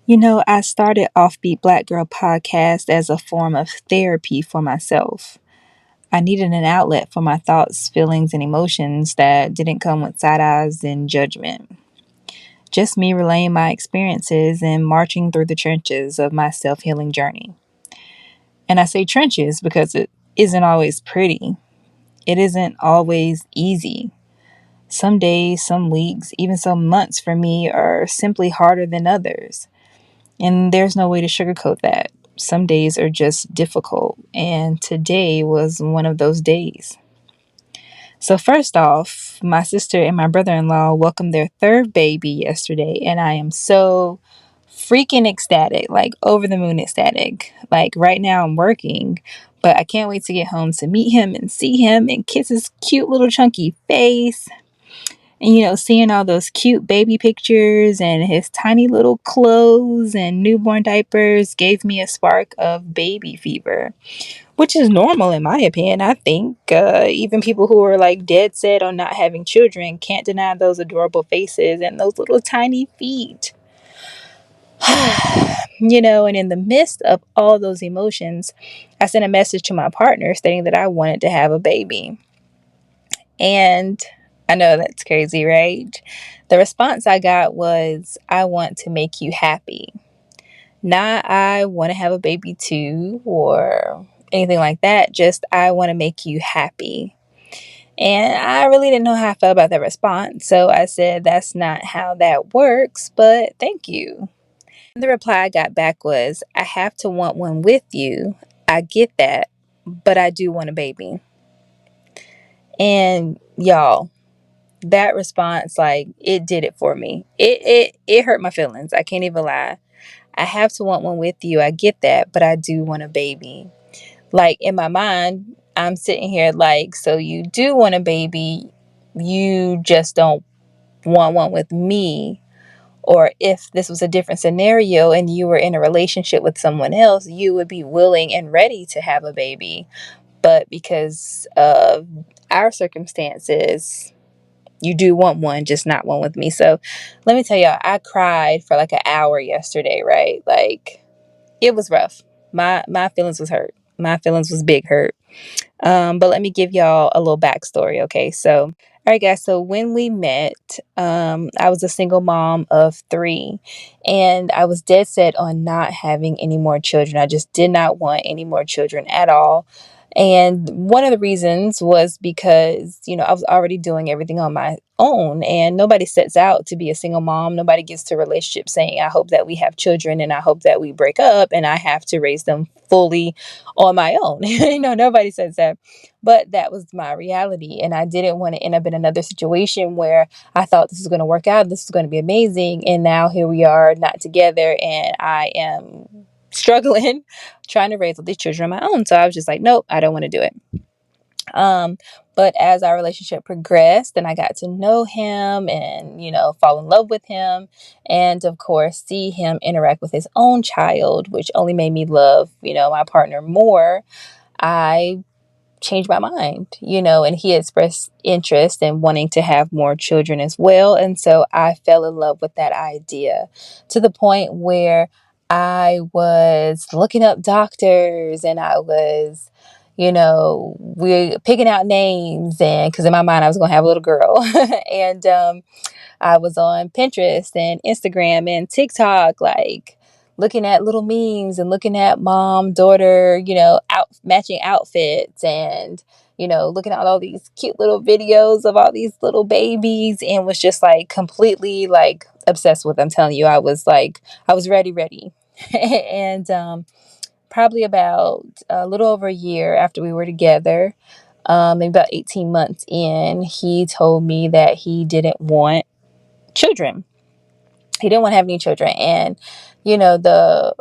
I started Offbeat Black Girl podcast as a form of therapy for myself. I needed an outlet for my thoughts, feelings, and emotions that didn't come with side eyes and judgment. Just me relaying my experiences and marching through the trenches of my self healing journey. And I say trenches because it isn't always pretty, it isn't always easy. Some days, some weeks, even some months for me are simply harder than others. And there's no way to sugarcoat that. Some days are just difficult, and today was one of those days. So, first off, my sister and my brother in law welcomed their third baby yesterday, and I am so freaking ecstatic, like over the moon ecstatic. Like, right now, I'm working, but I can't wait to get home to meet him and see him and kiss his cute little chunky face. And, seeing all those cute baby pictures and his tiny little clothes and newborn diapers gave me a spark of baby fever, which is normal in my opinion. I think even people who are like dead set on not having children can't deny those adorable faces and those little tiny feet. And in the midst of all those emotions, I sent a message to my partner stating that I wanted to have a baby. And I know that's crazy, right? The response I got was, I want to make you happy. Not, I want to have a baby too, or anything like that. Just, I want to make you happy. And I really didn't know how I felt about that response. So I said, that's not how that works, but thank you. And the reply I got back was, I have to want one with you. I get that, but I do want a baby. And y'all, that response, like, it did it for me. It hurt my feelings. I can't even lie. I have to want one with you. I get that, but I do want a baby. Like, in my mind, I'm sitting here like, so you do want a baby, you just don't want one with me. Or if this was a different scenario and you were in a relationship with someone else, you would be willing and ready to have a baby. But because of our circumstances, you do want one, just not one with me. So let me tell y'all, I cried for like an hour yesterday, right? Like, it was rough. My feelings was hurt. My feelings was big hurt. But let me give y'all a little backstory, okay? So, all right, guys. So when we met, I was a single mom of three, and I was dead set on not having any more children. I just did not want any more children at all. And one of the reasons was because, I was already doing everything on my own, and nobody sets out to be a single mom. Nobody gets to a relationship saying, I hope that we have children and I hope that we break up and I have to raise them fully on my own. Nobody says that. But that was my reality. And I didn't want to end up in another situation where I thought this was going to work out. This is going to be amazing. And now here we are, not together. And I am struggling trying to raise all these children on my own. So I was just like, nope, I don't want to do it. Um, but as our relationship progressed and I got to know him and, fall in love with him and of course see him interact with his own child, which only made me love, my partner more, I changed my mind, and he expressed interest in wanting to have more children as well. And so I fell in love with that idea to the point where I was looking up doctors and I was, we picking out names, and because in my mind I was going to have a little girl. And I was on Pinterest and Instagram and TikTok, like looking at little memes and looking at mom, daughter, matching outfits and, looking at all these cute little videos of all these little babies and was just like completely like obsessed with them. I'm telling you, I was ready. And probably about a little over a year after we were together, maybe about 18 months in, he told me that he didn't want children. He didn't want to have any children. And, the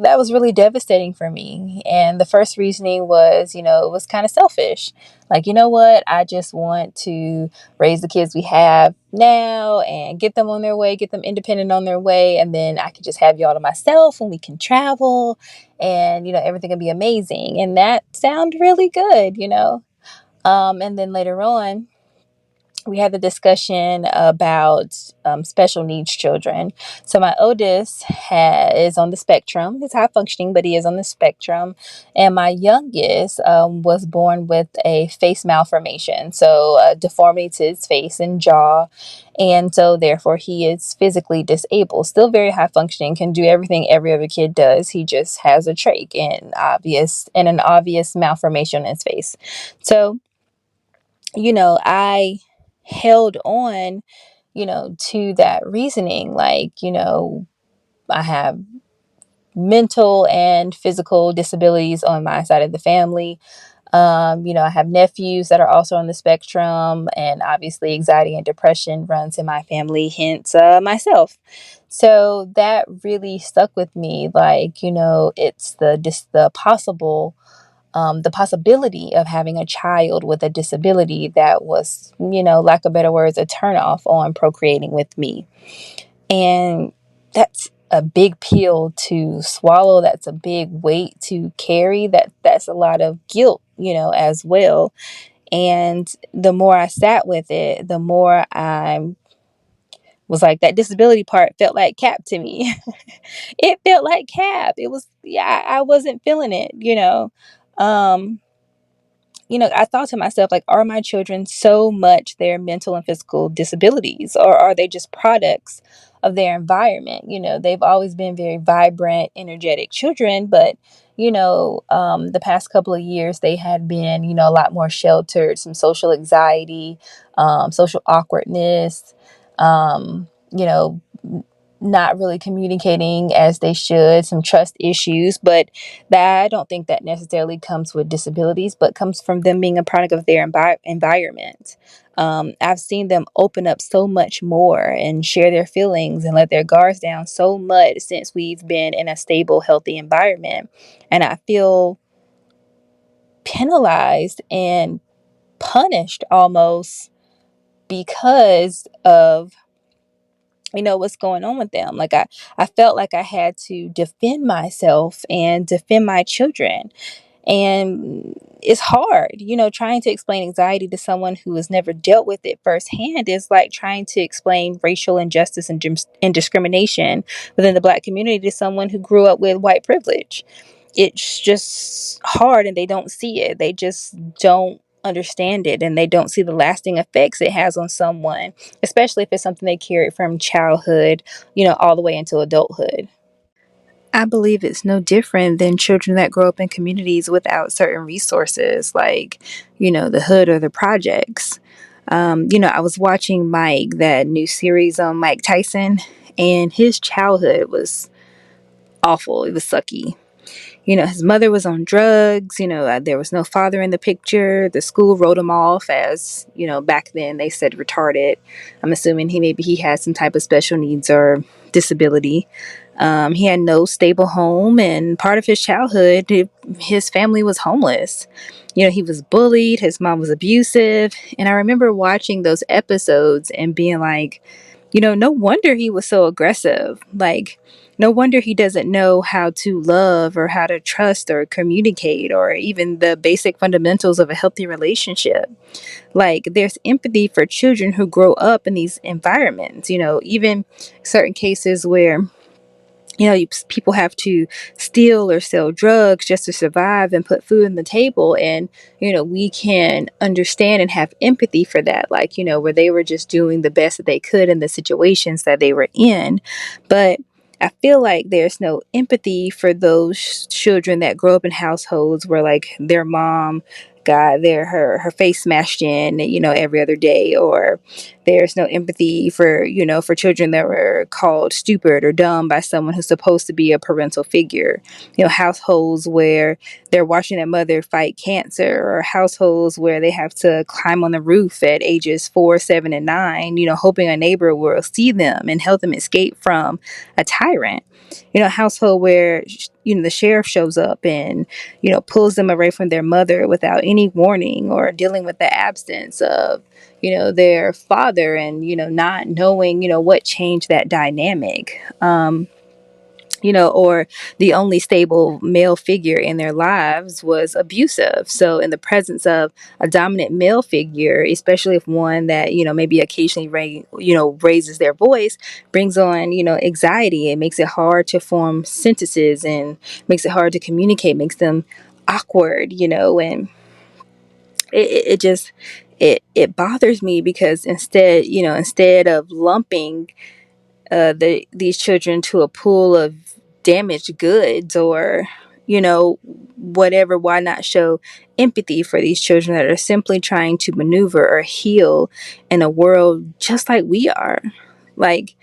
that was really devastating for me. And the first reasoning was, it was kind of selfish. Like, you know what? I just want to raise the kids we have now and get them on their way, get them independent on their way. And then I could just have y'all to myself and we can travel and, everything will be amazing. And that sounded really good. And then later on, we had the discussion about special needs children. So my oldest is on the spectrum. He's high functioning, but he is on the spectrum. And my youngest was born with a face malformation, so a deformity to his face and jaw. And so therefore he is physically disabled, still very high functioning, can do everything every other kid does. He just has a trach and an obvious malformation in his face. So I held on, to that reasoning. Like, I have mental and physical disabilities on my side of the family. I have nephews that are also on the spectrum, and obviously anxiety and depression runs in my family, hence myself. So that really stuck with me. Like, it's the possibility of having a child with a disability that was, lack of better words, a turnoff on procreating with me. And that's a big pill to swallow. That's a big weight to carry. That's a lot of guilt, as well. And the more I sat with it, the more I was like, that disability part felt like cap to me. It felt like cap. It was, yeah, I wasn't feeling it, Um, I thought to myself, like, are my children so much their mental and physical disabilities, or are they just products of their environment? They've always been very vibrant, energetic children, but, the past couple of years, they had been, a lot more sheltered, some social anxiety, social awkwardness, not really communicating as they should, some trust issues, but that I don't think that necessarily comes with disabilities, but comes from them being a product of their environment. I've seen them open up so much more and share their feelings and let their guards down so much since we've been in a stable, healthy environment. And I feel penalized and punished almost because of what's going on with them. Like I felt like I had to defend myself and defend my children. And it's hard, trying to explain anxiety to someone who has never dealt with it firsthand is like trying to explain racial injustice and discrimination within the Black community to someone who grew up with white privilege. It's just hard, and they don't see it. They just don't understand it, and they don't see the lasting effects it has on someone, especially if it's something they carried from childhood, all the way into adulthood. I believe it's no different than children that grow up in communities without certain resources, like, the hood or the projects. I was watching Mike, that new series on Mike Tyson, and his childhood was awful. It was sucky. His mother was on drugs. There was no father in the picture. The school wrote him off as, back then they said retarded. I'm assuming he had some type of special needs or disability. He had no stable home, and part of his childhood, his family was homeless. He was bullied. His mom was abusive. And I remember watching those episodes and being like, no wonder he was so aggressive. Like, no wonder he doesn't know how to love or how to trust or communicate or even the basic fundamentals of a healthy relationship. Like, there's empathy for children who grow up in these environments, even certain cases where people have to steal or sell drugs just to survive and put food on the table. And, we can understand and have empathy for that, like, where they were just doing the best that they could in the situations that they were in. But I feel like there's no empathy for those children that grow up in households where, like, their mom got her face smashed in, every other day, or there's no empathy for children that were called stupid or dumb by someone who's supposed to be a parental figure. Households where they're watching their mother fight cancer, or households where they have to climb on the roof at ages 4, 7, and 9, hoping a neighbor will see them and help them escape from a tyrant. Household where the sheriff shows up and pulls them away from their mother without any warning, or dealing with the absence of their father, and not knowing what changed that dynamic. or the only stable male figure in their lives was abusive. So, in the presence of a dominant male figure, especially if one that, maybe occasionally, raises their voice, brings on, anxiety. It makes it hard to form sentences and makes it hard to communicate, makes them awkward, and it just, it bothers me because instead of lumping these children to a pool of damaged goods or whatever, why not show empathy for these children that are simply trying to maneuver or heal in a world just like we are? Like,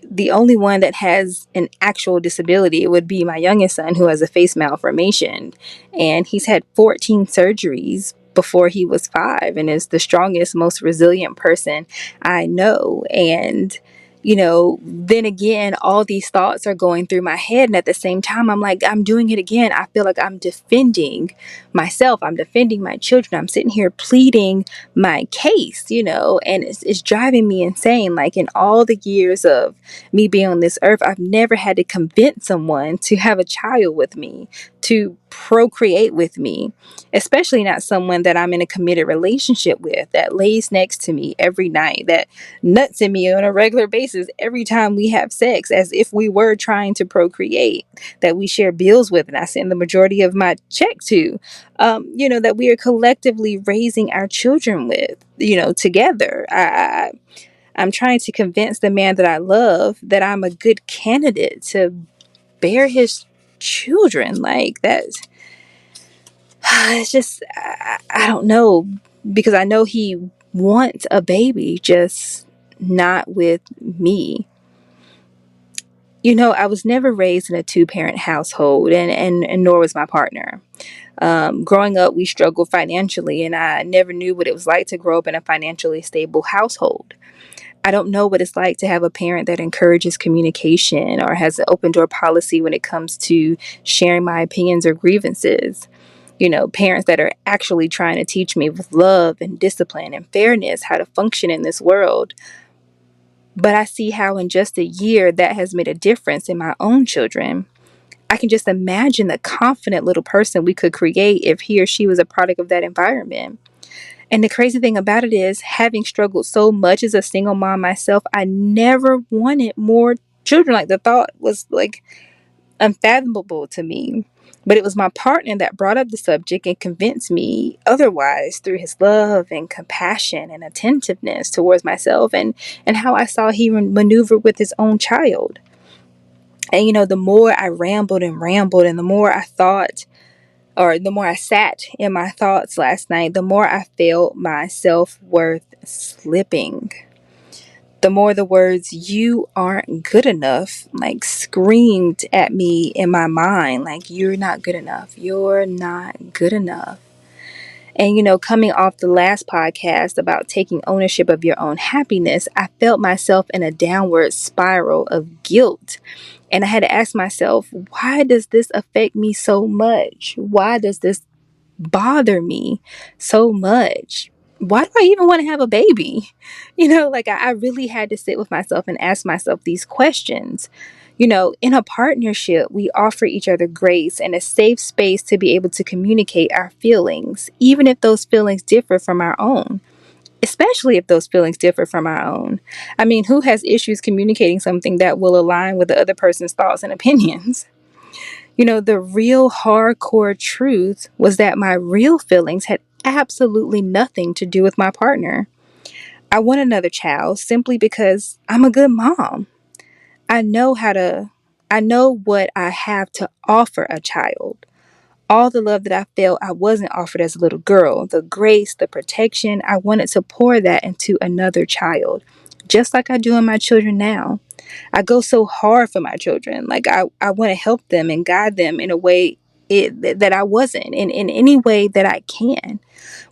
the only one that has an actual disability would be my youngest son, who has a face malformation, and he's had 14 surgeries before he was 5 and is the strongest, most resilient person I know. And then again, all these thoughts are going through my head, and at the same time I'm like, I'm doing it again. I feel like I'm defending myself, I'm defending my children, I'm sitting here pleading my case, and it's driving me insane. Like, in all the years of me being on this earth, I've never had to convince someone to have a child with me, to procreate with me, especially not someone that I'm in a committed relationship with, that lays next to me every night, that nuts in me on a regular basis every time we have sex, as if we were trying to procreate, that we share bills with and I send the majority of my check to, that we are collectively raising our children with, together. I'm trying to convince the man that I love that I'm a good candidate to bear his children. Like, that's it's just, I don't know, because I know he wants a baby, just not with me. I was never raised in a two-parent household, and nor was my partner. Growing up, we struggled financially, and I never knew what it was like to grow up in a financially stable household. I don't know what it's like to have a parent that encourages communication or has an open door policy when it comes to sharing my opinions or grievances. Parents that are actually trying to teach me with love and discipline and fairness how to function in this world. But I see how in just a year that has made a difference in my own children. I can just imagine the confident little person we could create if he or she was a product of that environment. And the crazy thing about it is, having struggled so much as a single mom myself, I never wanted more children. Like, the thought was like unfathomable to me. But it was my partner that brought up the subject and convinced me otherwise through his love and compassion and attentiveness towards myself, and how I saw he maneuvered with his own child. And the more I rambled and rambled, and the more I thought, or the more I sat in my thoughts last night, the more I felt my self-worth slipping. The more the words "you aren't good enough" like screamed at me in my mind, like, you're not good enough, you're not good enough. And coming off the last podcast about taking ownership of your own happiness, I felt myself in a downward spiral of guilt. And I had to ask myself, why does this affect me so much? Why does this bother me so much? Why do I even want to have a baby? Like, I really had to sit with myself and ask myself these questions. In a partnership, we offer each other grace and a safe space to be able to communicate our feelings, even if those feelings differ from our own. Especially if those feelings differ from our own. I mean, who has issues communicating something that will align with the other person's thoughts and opinions? The real hardcore truth was that my real feelings had absolutely nothing to do with my partner. I want another child simply because I'm a good mom. I know how to, I know what I have to offer a child. All the love that I felt I wasn't offered as a little girl, the grace, the protection, I wanted to pour that into another child, just like I do in my children now. I go so hard for my children. Like, I want to help them and guide them in a way that I wasn't, in any way that I can,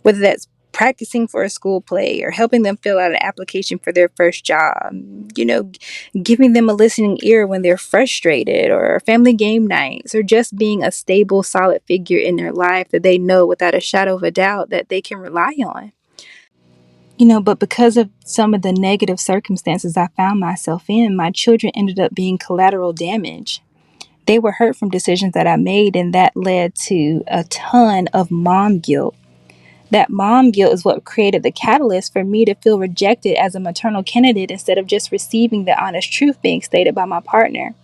whether that's practicing for a school play or helping them fill out an application for their first job, giving them a listening ear when they're frustrated, or family game nights, or just being a stable, solid figure in their life that they know without a shadow of a doubt that they can rely on. But because of some of the negative circumstances I found myself in, my children ended up being collateral damage. They were hurt from decisions that I made, and that led to a ton of mom guilt. That mom guilt is what created the catalyst for me to feel rejected as a maternal candidate instead of just receiving the honest truth being stated by my partner.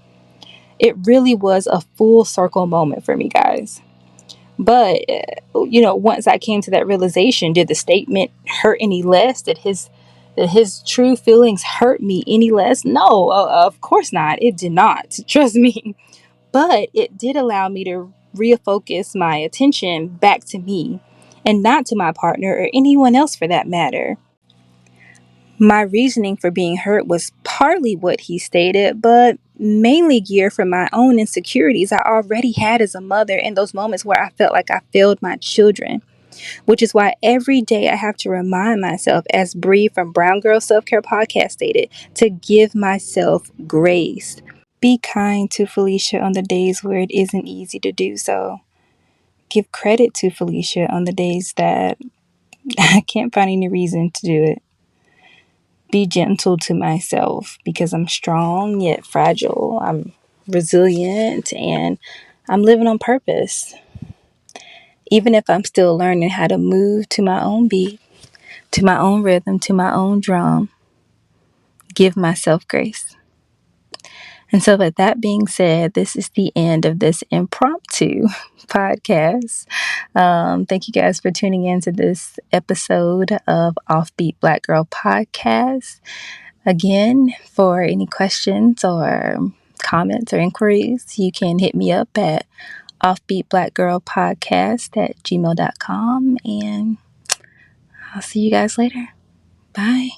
It really was a full circle moment for me, guys. But, once I came to that realization, did the statement hurt any less? Did his true feelings hurt me any less? No, of course not. It did not. Trust me. But it did allow me to refocus my attention back to me and not to my partner or anyone else for that matter. My reasoning for being hurt was partly what he stated, but mainly geared from my own insecurities I already had as a mother in those moments where I felt like I failed my children. Which is why every day I have to remind myself, as Bree from Brown Girl Self Care Podcast stated, to give myself grace. Be kind to Felicia on the days where it isn't easy to do so. Give credit to Felicia on the days that I can't find any reason to do it. Be gentle to myself because I'm strong yet fragile. I'm resilient and I'm living on purpose. Even if I'm still learning how to move to my own beat, to my own rhythm, to my own drum, give myself grace. And so, with that being said, this is the end of this impromptu podcast. Thank you guys for tuning in to this episode of Offbeat Black Girl Podcast. Again, for any questions or comments or inquiries, you can hit me up at offbeatblackgirlpodcast@gmail.com. And I'll see you guys later. Bye.